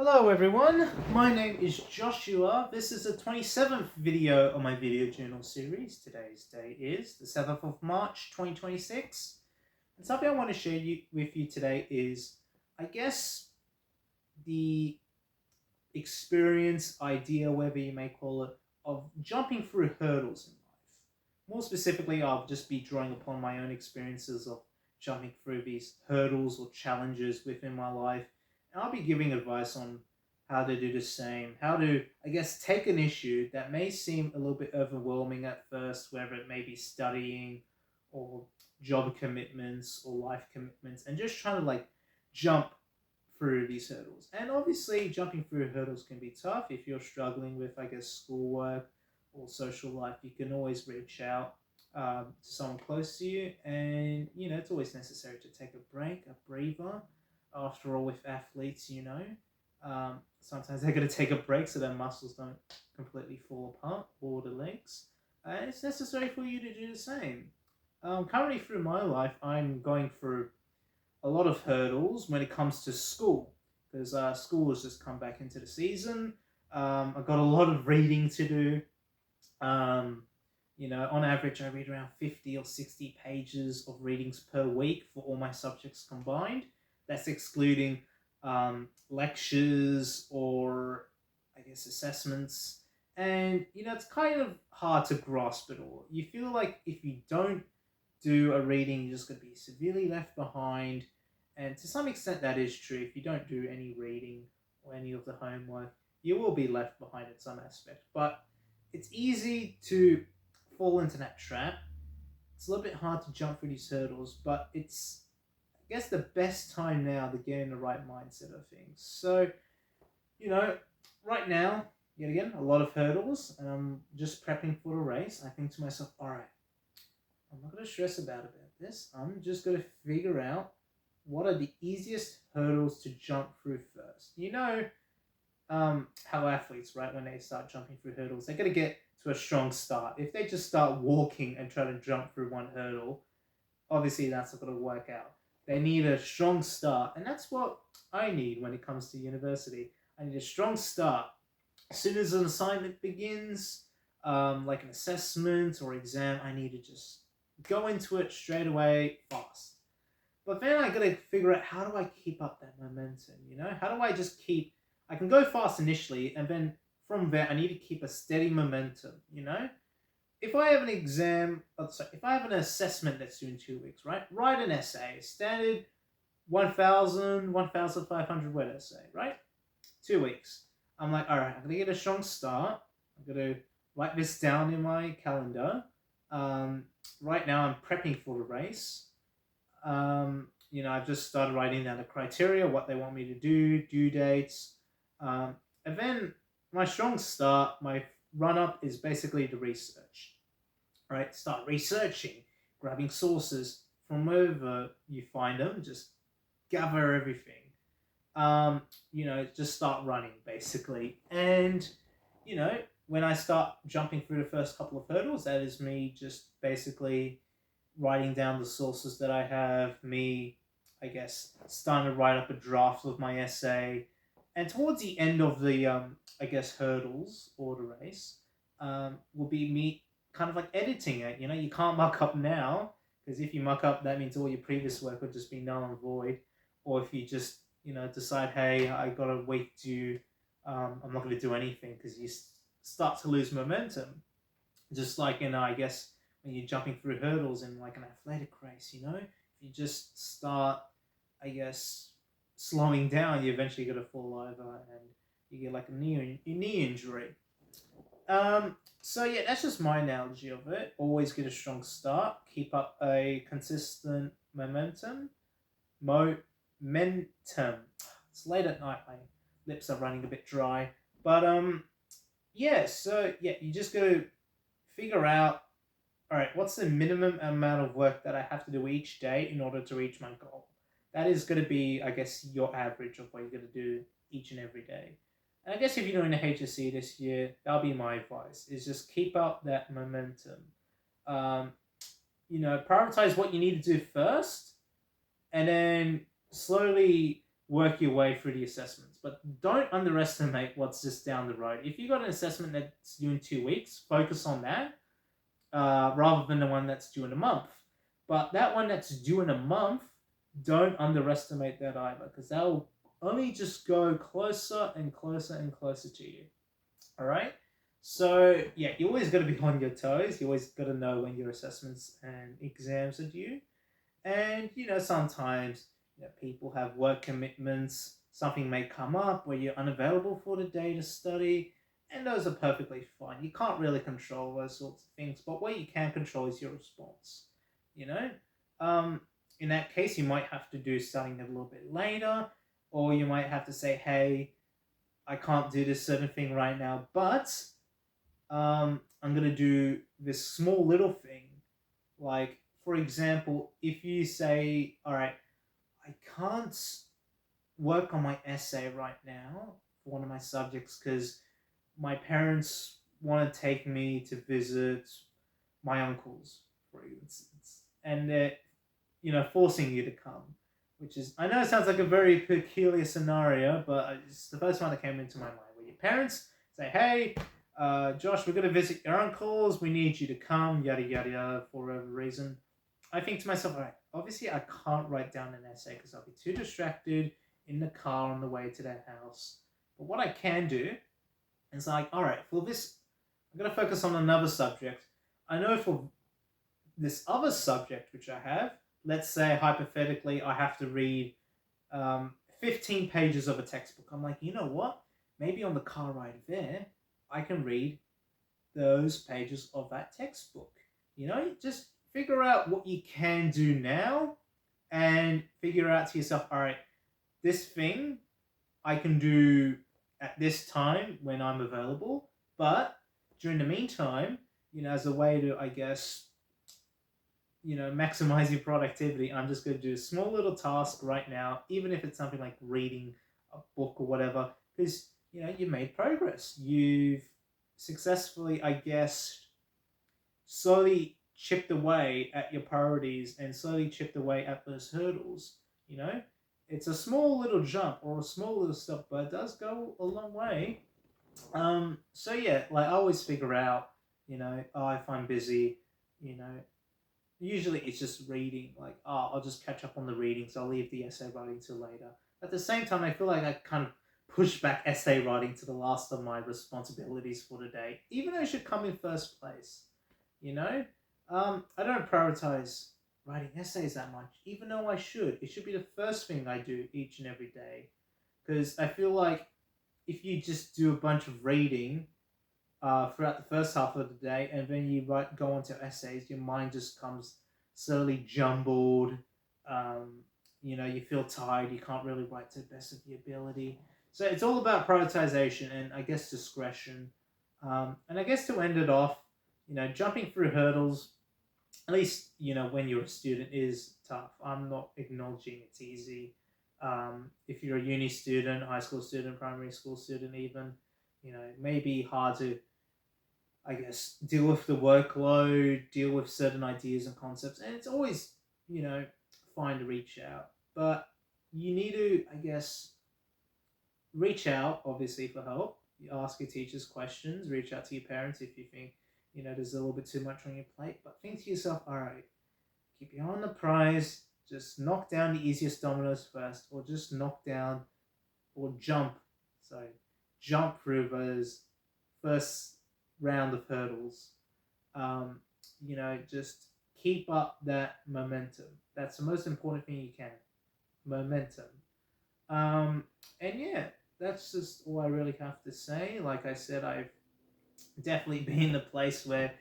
Hello everyone, my name is Joshua. This is the 27th video of my video journal series. Today's day is the 7th of March 2026. And something I want to share with you today is, I guess, the experience, idea, whatever you may call it, of jumping through hurdles in life. More specifically, I'll just be drawing upon my own experiences of jumping through these hurdles or challenges within my life. And I'll be giving advice on how to do the same, how to, I guess, take an issue that may seem a little bit overwhelming at first, whether it may be studying or job commitments or life commitments, and just trying to jump through these hurdles. And obviously, jumping through hurdles can be tough if you're struggling with, I guess, schoolwork or social life. You can always reach out to someone close to you, and it's always necessary to take a break, a breather. After all, with athletes, sometimes they're going to take a break so their muscles don't completely fall apart, or the legs. And it's necessary for you to do the same. Currently, through my life, I'm going through a lot of hurdles when it comes to school, because school has just come back into the season. I've got a lot of reading to do. On average, I read around 50 or 60 pages of readings per week for all my subjects combined. That's excluding lectures or, I guess, assessments. And, it's kind of hard to grasp it all. You feel like if you don't do a reading, you're just going to be severely left behind. And to some extent, that is true. If you don't do any reading or any of the homework, you will be left behind in some aspect. But it's easy to fall into that trap. It's a little bit hard to jump through these hurdles, but it's, I guess, the best time now to get in the right mindset of things. So, right now, yet again, a lot of hurdles, and I'm just prepping for the race. I think to myself, all right, I'm not going to stress about this. I'm just going to figure out what are the easiest hurdles to jump through first. How athletes, right, when they start jumping through hurdles, they're going to get to a strong start. If they just start walking and try to jump through one hurdle, obviously that's not going to work out. They need a strong start, and that's what I need when it comes to university. I need a strong start. As soon as an assignment begins, like an assessment or exam, I need to just go into it straight away fast. But then I gotta figure out, how do I keep up that momentum? How do I just keep? I can go fast initially, and then from there I need to keep a steady momentum. If I have an exam, if I have an assessment that's due in 2 weeks, right? Write an essay, standard 1,500 word essay, right? 2 weeks. I'm like, all right, I'm gonna get a strong start. I'm gonna write this down in my calendar. Right now I'm prepping for the race. I've just started writing down the criteria, what they want me to do, due dates. And then my strong start, my run-up is basically the research. Right? Start researching, grabbing sources from wherever you find them, just gather everything. Just start running, basically. And, when I start jumping through the first couple of hurdles, that is me just basically writing down the sources that I have, me, I guess, starting to write up a draft of my essay. And towards the end of the, hurdles or the race, will be me kind of like editing it. You can't muck up now, because if you muck up, that means all your previous work would just be null and void. Or if you just, decide, hey, I got a week due, I'm not going to do anything, because you start to lose momentum. Just like I guess, when you're jumping through hurdles in like an athletic race, if you just start, I guess, slowing down, you're eventually going to fall over and you get like a knee injury. So yeah, that's just my analogy of it. Always get a strong start, keep up a consistent momentum. It's late at night, my lips are running a bit dry. But you just gotta figure out, all right, what's the minimum amount of work that I have to do each day in order to reach my goal? That is going to be, I guess, your average of what you're going to do each and every day. And I guess if you're doing a HSC this year, that'll be my advice, is just keep up that momentum. Prioritize what you need to do first, and then slowly work your way through the assessments. But don't underestimate what's just down the road. If you got an assessment that's due in 2 weeks, focus on that rather than the one that's due in a month. But that one that's due in a month, don't underestimate that either, because that'll only just go closer and closer and closer to you. All right. So yeah, you always got to be on your toes. You always got to know when your assessments and exams are due. And sometimes people have work commitments. Something may come up where you're unavailable for the day to study, and those are perfectly fine. You can't really control those sorts of things, but what you can control is your response. You know, um, in that case, you might have to do studying a little bit later, or you might have to say, "Hey, I can't do this certain thing right now, but I'm gonna do this small little thing." Like, for example, if you say, "All right, I can't work on my essay right now for one of my subjects because my parents want to take me to visit my uncles, for instance, and they're forcing you to come." Which is, I know it sounds like a very peculiar scenario, but it's the first one that came into my mind. Where your parents say, "Hey, Josh, we're going to visit your uncles. We need you to come, yada, yada, yada, for whatever reason." I think to myself, all right, obviously I can't write down an essay because I'll be too distracted in the car on the way to their house. But what I can do is like, all right, for this, I'm going to focus on another subject. I know for this other subject which I have, let's say hypothetically I have to read 15 pages of a textbook. I'm like, you know what? Maybe on the car ride there, I can read those pages of that textbook. Just figure out what you can do now and figure out to yourself, all right, this thing I can do at this time when I'm available, but during the meantime, as a way to, I guess, maximize your productivity, I'm just going to do a small little task right now, even if it's something like reading a book or whatever, because, you made progress. You've successfully, I guess, slowly chipped away at your priorities and slowly chipped away at those hurdles. It's a small little jump or a small little step, but it does go a long way. So yeah, like I always figure out, oh, if I'm busy, you know, usually it's just reading. Like, oh, I'll just catch up on the reading, so I'll leave the essay writing till later. At the same time, I feel like I kind of push back essay writing to the last of my responsibilities for the day, even though it should come in first place. You know, I don't prioritize writing essays that much, even though I should. It should be the first thing I do each and every day, because I feel like if you just do a bunch of reading throughout the first half of the day, and then you go on to essays, your mind just comes slowly jumbled. You feel tired. You can't really write to the best of your ability. So it's all about prioritization and I guess discretion. And I guess to end it off, jumping through hurdles, at least when you're a student, is tough. I'm not acknowledging it's easy. If you're a uni student, high school student, primary school student, even, it may be hard to, I guess, deal with the workload, deal with certain ideas and concepts, and it's always, fine to reach out. But you need to, I guess, reach out, obviously, for help. You ask your teachers questions, reach out to your parents if you think, there's a little bit too much on your plate. But think to yourself, all right, keep your eye on the prize, just knock down the easiest dominoes first, or just knock down or jump through those first round of hurdles. Just keep up that momentum. That's the most important thing you can. Momentum. And yeah, that's just all I really have to say. Like I said, I've definitely been in a place where,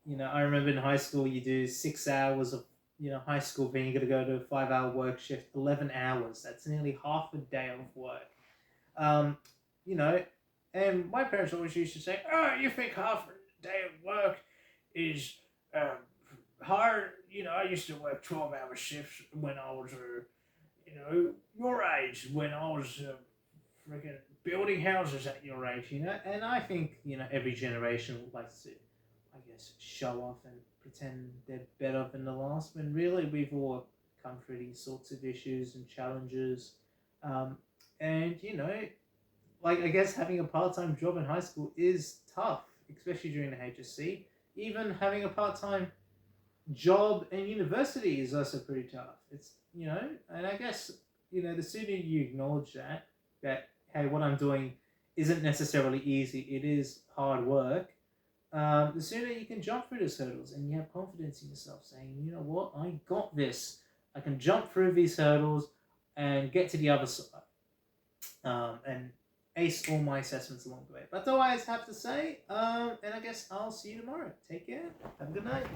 I remember in high school you do 6 hours of, high school, then you got to go to a 5 hour work shift, 11 hours. That's nearly half a day of work. Um, you know, and my parents always used to say, "Oh, you think half a day of work is hard?" I used to work 12-hour shifts when I was, your age, when I was freaking building houses at your age, And I think, every generation likes to, I guess, show off and pretend they're better than the last, when really we've all come through these sorts of issues and challenges. And like I guess having a part-time job in high school is tough, especially during the HSC. Even having a part-time job in university is also pretty tough. It's and I guess the sooner you acknowledge that hey, what I'm doing isn't necessarily easy. It is hard work. The sooner you can jump through those hurdles and you have confidence in yourself, saying, you know what, I got this. I can jump through these hurdles and get to the other side. And ace all my assessments along the way. But that's all I have to say. And I guess I'll see you tomorrow. Take care. Have a good night.